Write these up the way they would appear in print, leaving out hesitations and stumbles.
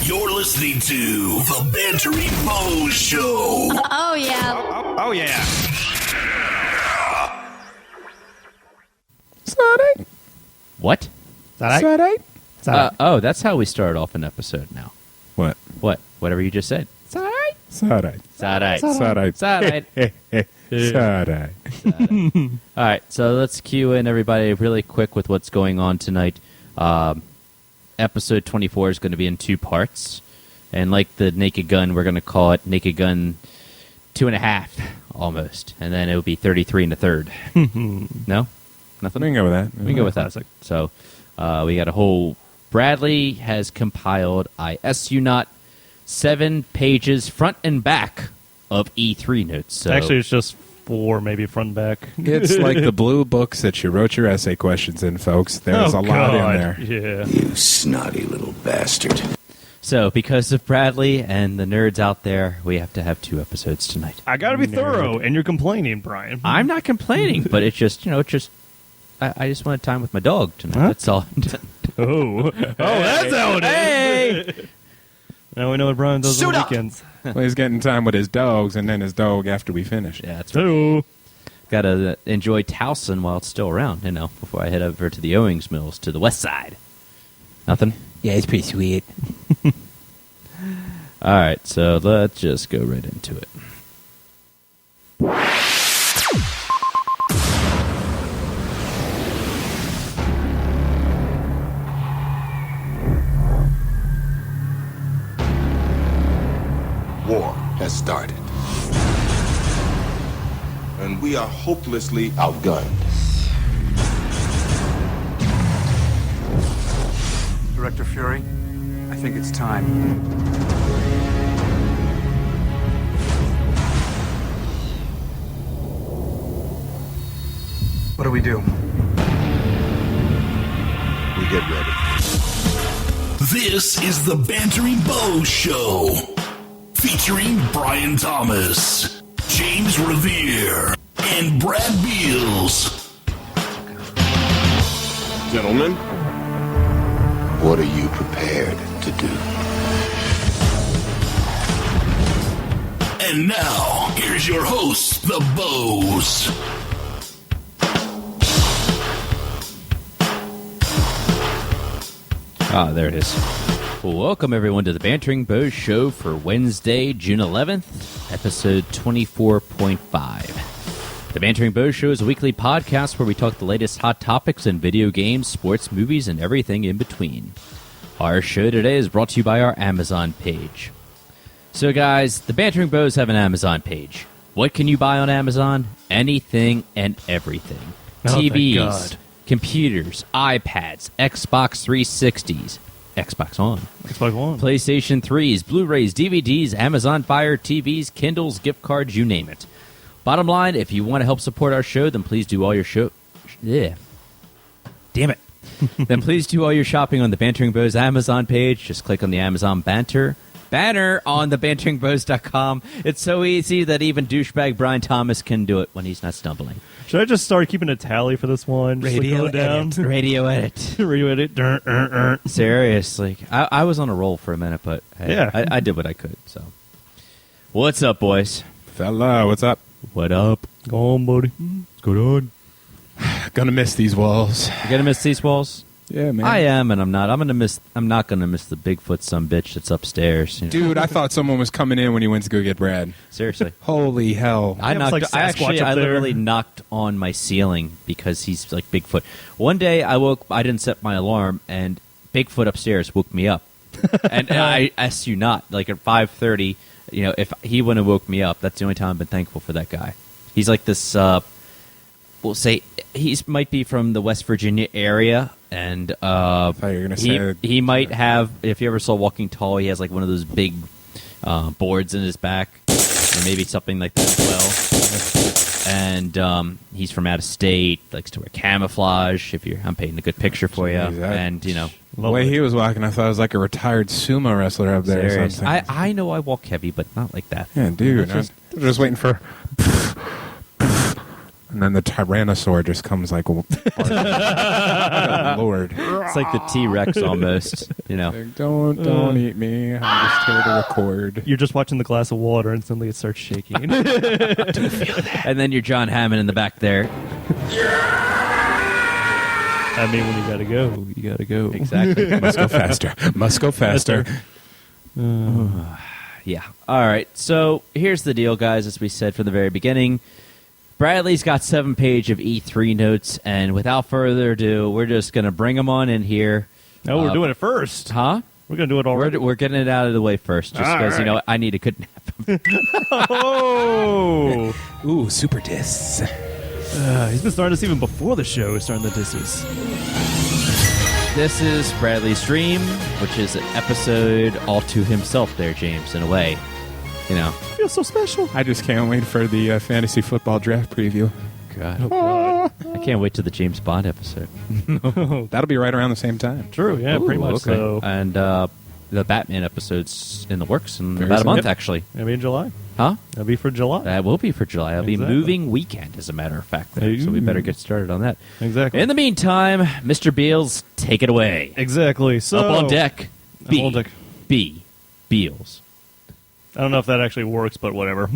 You're listening to the Bantering Bohs Show. Oh, yeah. Oh, yeah. Sorry. What? Sorry. Oh, that's how we start off an episode now. What? What? Whatever you just said. Sorry. Sorry. Sorry. Sorry. All right, so let's cue in everybody really quick with what's going on tonight. Episode 24 is going to be in 2 parts. And like the Naked Gun, we're going to call it Naked Gun 2.5, almost. And then it'll be 33 and a third. No? Nothing? We can go with that. We can go with that. So we got a whole... Bradley has compiled, I S you not, 7 pages front and back of E3 notes. So Actually, it's just 4, maybe front and back. It's like the blue books that you wrote your essay questions in, folks. There's a lot in there. Yeah. You snotty little bastard. So, because of Bradley and the nerds out there, we have to have 2 episodes tonight. I got to be thorough, and you're complaining, Brian. I'm not complaining, but it's just, I just wanted time with my dog tonight. Huh? That's all. Oh, that's how it is. Hey! Now we know what Brian does on the weekends. Well, he's getting time with his dogs and then his dog after we finish. Yeah, that's right. So, Gotta enjoy Towson while it's still around, before I head over to the Owings Mills to the west side. Nothing? Yeah, it's pretty sweet. All right, so let's just go right into it. War has started. And we are hopelessly outgunned. Director Fury, I think it's time. What do we do? We get ready. This is the Bantering Bohs Show. Featuring Brian Thomas, James Revere, and Brad Beals. Gentlemen, what are you prepared to do? And now, here's your host, the Bohs. Ah, there it is. Welcome, everyone, to the Bantering Bohs Show for Wednesday, June 11th, episode 24.5. The Bantering Bohs Show is a weekly podcast where we talk the latest hot topics in video games, sports, movies, and everything in between. Our show today is brought to you by our Amazon page. So, guys, the Bantering Bohs have an Amazon page. What can you buy on Amazon? Anything and everything. Oh, thank TVs, God. computers, iPads, Xbox 360s, Xbox One, PlayStation 3s, Blu-rays, DVDs, Amazon Fire TVs, Kindles, gift cards, you name it. Bottom line, if you want to help support our show, then please do all your Damn it. Then please do all your shopping on the Bantering Bohs Amazon page. Just click on the Amazon banner on the banteringbohs.com. It's so easy that even douchebag Brian Thomas can do it when he's not stumbling. should I just start keeping a tally for this one? Just Radio like go down? edit. Radio edit. Radio edit. Seriously. I was on a roll for a minute, but hey, Yeah. I did what I could. So, what's up, boys? Fella, what's up? What up? Go on, buddy. What's going on? Gonna miss these walls. You gonna miss these walls? Yeah, man. I am, and I'm not. I'm not gonna miss the Bigfoot sumbitch that's upstairs. Dude, I thought someone was coming in when he went to go get Brad. Seriously. Holy hell. I Yeah, it's like Sasquatch up I there. literally knocked on my ceiling because he's like Bigfoot. One day I didn't set my alarm, and Bigfoot upstairs woke me up. and I asked you not, like at 5:30, if he wouldn't have woke me up, that's the only time I've been thankful for that guy. He's like this, we'll say, might be from the West Virginia area, and I thought you were gonna say he might have, if you ever saw Walking Tall, he has like one of those big boards in his back, or maybe something like that as well. And he's from out of state, likes to wear camouflage. I'm painting a good picture for you. Jeez, And the way he was walking, I thought it was like a retired sumo wrestler up there or something. I know I walk heavy, but not like that. Yeah, dude. I'm just waiting for... And then the Tyrannosaur just comes like, oh, Lord. It's like the T-Rex almost, you know. Like, don't eat me. I'm just here to record. You're just watching the glass of water, and suddenly it starts shaking. And then you're John Hammond in the back there. I mean, when you gotta go, you gotta go. Exactly. Must go faster. Must go faster. Yeah. All right. So here's the deal, guys. As we said from the very beginning, Bradley's got 7-page of E3 notes, and without further ado, we're just going to bring them on in here. No, we're doing it first. Huh? We're going to do it already. We're getting it out of the way first, just because, you know, I need a good nap. Oh! Ooh, super discs. He's been starting this even before the show. He's starting the disses. This is Bradley's Dream, which is an episode all to himself there, James, in a way. You know. Feels so special. I just can't wait for the fantasy football draft preview. God. I can't wait to the James Bond episode. That'll be right around the same time. True, yeah, pretty much. Okay. So. And the Batman episode's in the works in Very about a soon. month, Yep. actually. It'll be in July. Huh? It'll be for July. That will be for July. It'll be Exactly. moving weekend, as a matter of fact. There. So we better get started on that. Exactly. In the meantime, Mr. Beals, take it away. Exactly. So Up on deck. Up on deck. B. Beals. I don't know if that actually works, but whatever.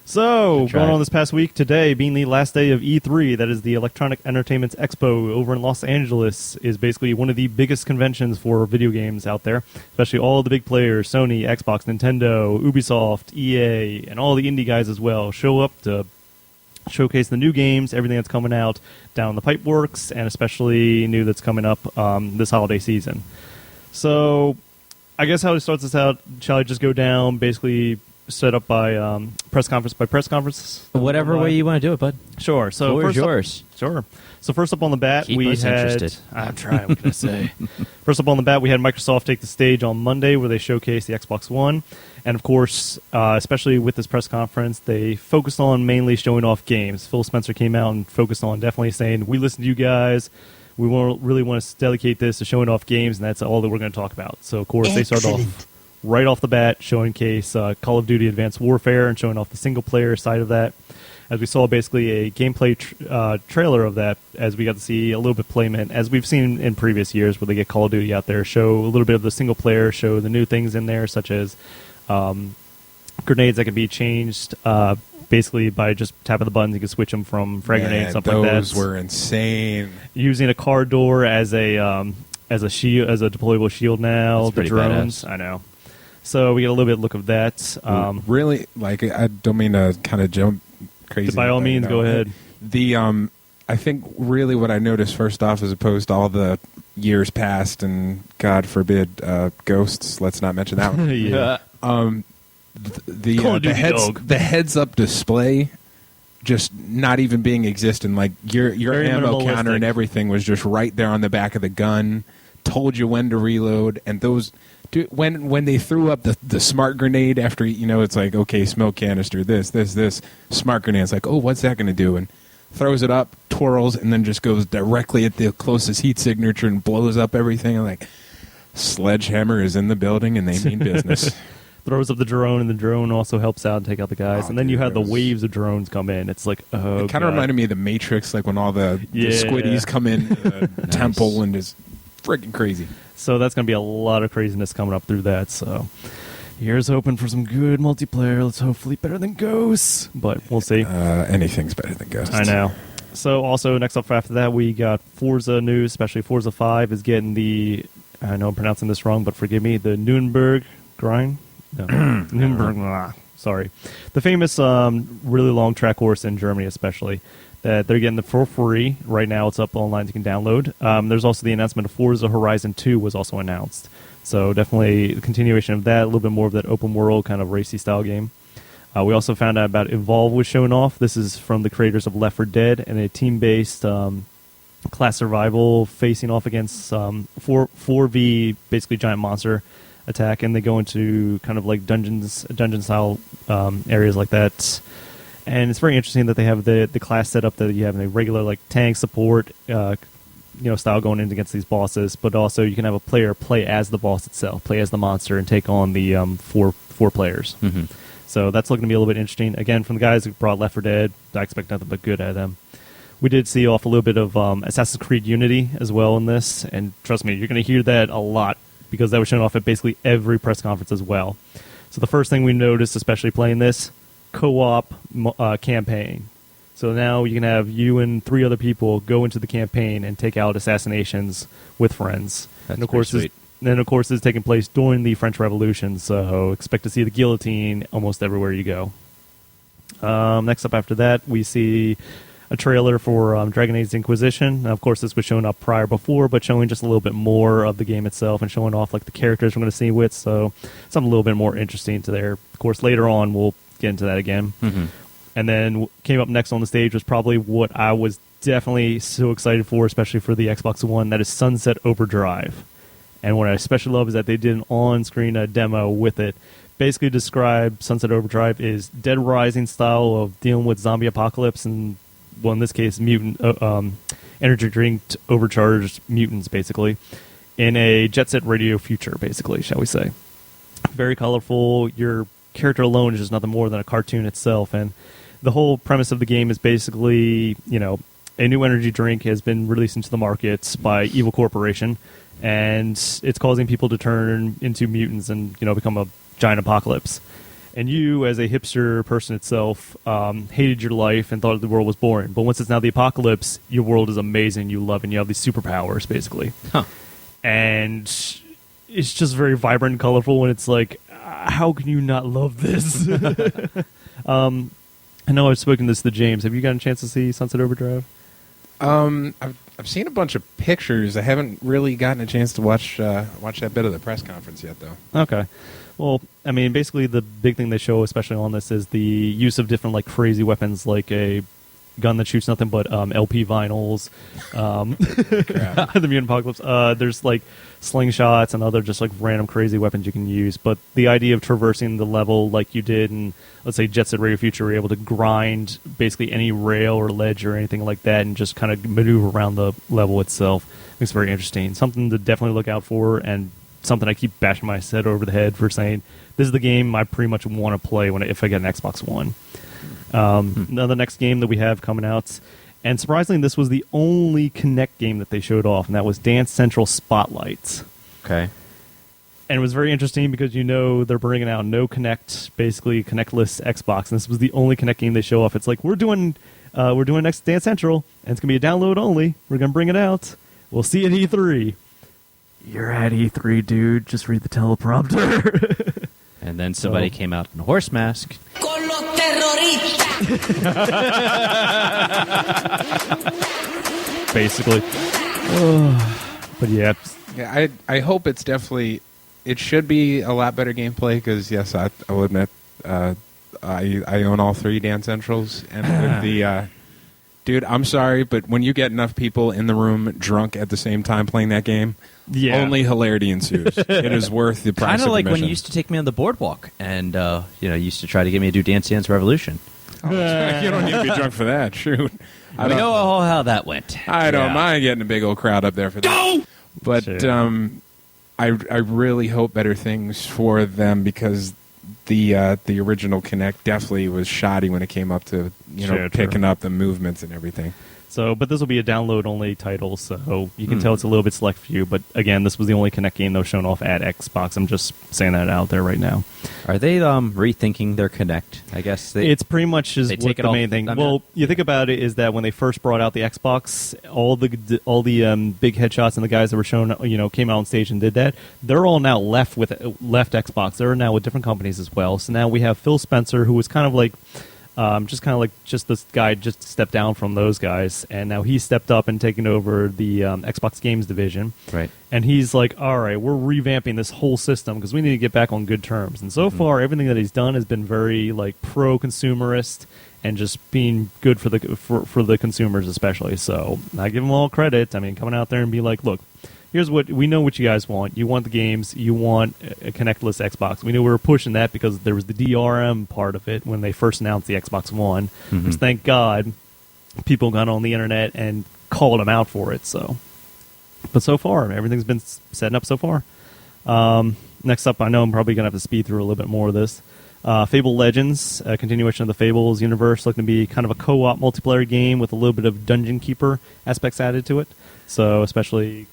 So, Try going it. on this past week, today being the last day of E3, that is the Electronic Entertainment Expo over in Los Angeles, is basically one of the biggest conventions for video games out there, especially all the big players, Sony, Xbox, Nintendo, Ubisoft, EA, and all the indie guys as well, show up to showcase the new games, everything that's coming out down the pipe works, and especially new that's coming up this holiday season. So, I guess how to start this out, shall I just go down, basically set up by press conference? Whatever way you want to do it, bud. Sure. So Floor is first up- yours. Sure. So first up on the bat, Keep we us had. interested. I'm trying. What can I say? First up on the bat, we had Microsoft take the stage on Monday, where they showcased the Xbox One, and of course, especially with this press conference, they focused on mainly showing off games. Phil Spencer came out and focused on definitely saying, "We listen to you guys. We really want to dedicate this to showing off games, and that's all that we're going to talk about." So of course, they started off right off the bat, showing case Call of Duty Advanced Warfare and showing off the single-player side of that. As we saw basically a gameplay trailer of that, as we got to see a little bit playment, as we've seen in previous years where they get Call of Duty out there, show a little bit of the single-player, show the new things in there, such as grenades that can be changed basically by just tapping the buttons. You can switch them from frag grenades, stuff like that. Those were insane. Using a car door as a shield, as a deployable shield now. That's The pretty drones, badass. I know. So we get a little bit of look of that. Really, like, I don't mean to kind of jump crazy. By all but, you means, know, go ahead. The I think really what I noticed first off, as opposed to all the years past and God forbid ghosts. Let's not mention that one. Yeah. The heads up display just not even being existent. Like your Very ammo counter minimalistic. and everything was just right there on the back of the gun. Told you when to reload, and those. When they threw up the smart grenade after, you know, it's like, okay, smoke canister, this, smart grenade. It's like, oh, what's that going to do? And throws it up, twirls, and then just goes directly at the closest heat signature and blows up everything. I'm like, Sledgehammer is in the building, and they mean business. Throws up the drone, and the drone also helps out and take out the guys. Oh, and then you dude, have the it was- waves of drones come in. It's like, oh, It kind of reminded me of the Matrix, like when all the Yeah. squiddies come in the temple and just freaking crazy. So that's going to be a lot of craziness coming up through that. So here's hoping for some good multiplayer. Let's hopefully better than Ghosts, but we'll see. Anything's better than Ghost. I know. So also next up after that, we got Forza news, especially Forza 5 is getting the, I know I'm pronouncing this wrong, but forgive me, the Nuremberg grind? No. Nuremberg, sorry. The famous really long track course in Germany especially, that they're getting for free. Right now it's up online, you can download. There's also the announcement of Forza Horizon 2 was also announced. So definitely a continuation of that, a little bit more of that open world kind of racy style game. We also found out about Evolve was shown off. This is from the creators of Left 4 Dead and a team-based class survival facing off against 4v basically giant monster attack, and they go into kind of like dungeon style areas like that. And it's very interesting that they have the class setup that you have in a regular like tank support style going in against these bosses, but also you can have a player play as the boss itself, play as the monster, and take on the four players. Mm-hmm. So that's looking to be a little bit interesting. Again, from the guys who brought Left 4 Dead, I expect nothing but good out of them. We did see off a little bit of Assassin's Creed Unity as well in this, and trust me, you're going to hear that a lot because that was shown off at basically every press conference as well. So the first thing we noticed, especially playing this, co-op campaign. So now you can have you and 3 other people go into the campaign and take out assassinations with friends. That's and of course, sweet. then of course it's taking place during the French Revolution, so expect to see the guillotine almost everywhere you go. Next up after that, we see a trailer for Dragon Age Inquisition. Now, of course, this was shown up before, but showing just a little bit more of the game itself and showing off like the characters we're going to see with, so something a little bit more interesting to there. Of course, later on, we'll get into that again. Mm-hmm. And then came up next on the stage was probably what I was definitely so excited for, especially for the Xbox One, that is Sunset Overdrive. And what I especially love is that they did an on-screen demo with it. Basically describe Sunset Overdrive is Dead Rising style of dealing with zombie apocalypse and, well, in this case, mutant energy drink overcharged mutants, basically, in a jet set radio future, basically, shall we say. Very colorful. Your character alone is just nothing more than a cartoon itself, and the whole premise of the game is basically, a new energy drink has been released into the market by Evil Corporation, and it's causing people to turn into mutants and, become a giant apocalypse. And you, as a hipster person itself, hated your life and thought the world was boring. But once it's now the apocalypse, your world is amazing. You love it, and you have these superpowers, basically. Huh. And it's just very vibrant and colorful, and it's like, how can you not love this? I know I've spoken this to James. Have you gotten a chance to see Sunset Overdrive? I've seen a bunch of pictures. I haven't really gotten a chance to watch that bit of the press conference yet, though. Okay. Well, I mean, basically the big thing they show, especially on this, is the use of different, like, crazy weapons, like a gun that shoots nothing but LP vinyls, the mutant apocalypse. There's, like, slingshots and other just, like, random crazy weapons you can use. But the idea of traversing the level like you did in, let's say, Jet Set Radio Future, where you're able to grind basically any rail or ledge or anything like that and just kind of maneuver around the level itself. I think it's very interesting. Something to definitely look out for, and something I keep bashing my head over the head for saying, this is the game I pretty much want to play if I get an Xbox One. Now the next game that we have coming out, and surprisingly, this was the only Kinect game that they showed off, and that was Dance Central Spotlight. Okay. And it was very interesting because they're bringing out no Kinect, basically Kinectless Xbox, and this was the only Kinect game they show off. It's like, we're doing next Dance Central, and it's going to be a download only. We're going to bring it out. We'll see you at E3. You're at E3, dude. Just read the teleprompter. And then somebody came out in a horse mask. Con los terroristas. Basically. But yeah. Yeah, I hope it's definitely... It should be a lot better gameplay, because, yes, I will admit, I own all 3 Dance Centrals, and with the... Dude, I'm sorry, but when you get enough people in the room drunk at the same time playing that game, only hilarity ensues. It is worth the price of admission. Kind of like when you admission. used to take me on the boardwalk and used to try to get me to do Dance Dance Revolution. You don't need to be drunk for that. Shoot. We know how that went. I don't mind getting a big old crowd up there for that. But Sure. I really hope better things for them, because the original Kinect definitely was shoddy when it came up to picking up the movements and everything. So, but this will be a download-only title, so you can tell it's a little bit select for you. But again, this was the only Kinect game that was shown off at Xbox. I'm just saying that out there right now. Are they rethinking their Kinect? I guess It's pretty much they what take it the off- main thing. I mean, Well, you think about it is that when they first brought out the Xbox, all the big headshots and the guys that were shown, came out on stage and did that. They're all now left Xbox. They're now with different companies as well. So now we have Phil Spencer, who was kind of like. Just this guy just stepped down from those guys, and now he stepped up and taken over the Xbox Games division. Right. And he's like, all right, we're revamping this whole system because we need to get back on good terms. And so far, everything that he's done has been very pro-consumerist and just being good for the consumers especially. So I give him all credit. I mean, coming out there and be like, look, here's what we know what you guys want. You want the games. You want a Kinectless Xbox. We knew we were pushing that because there was the DRM part of it when they first announced the Xbox One. Which, thank God, people got on the internet and called them out for it. So, but so far, everything's been setting up so far. Next up, I know I'm probably gonna have to speed through a little bit more of this. Fable Legends, a continuation of the Fables universe, looking to be kind of a co-op multiplayer game with a little bit of dungeon keeper aspects added to it. So especially...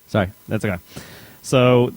Sorry. That's okay. So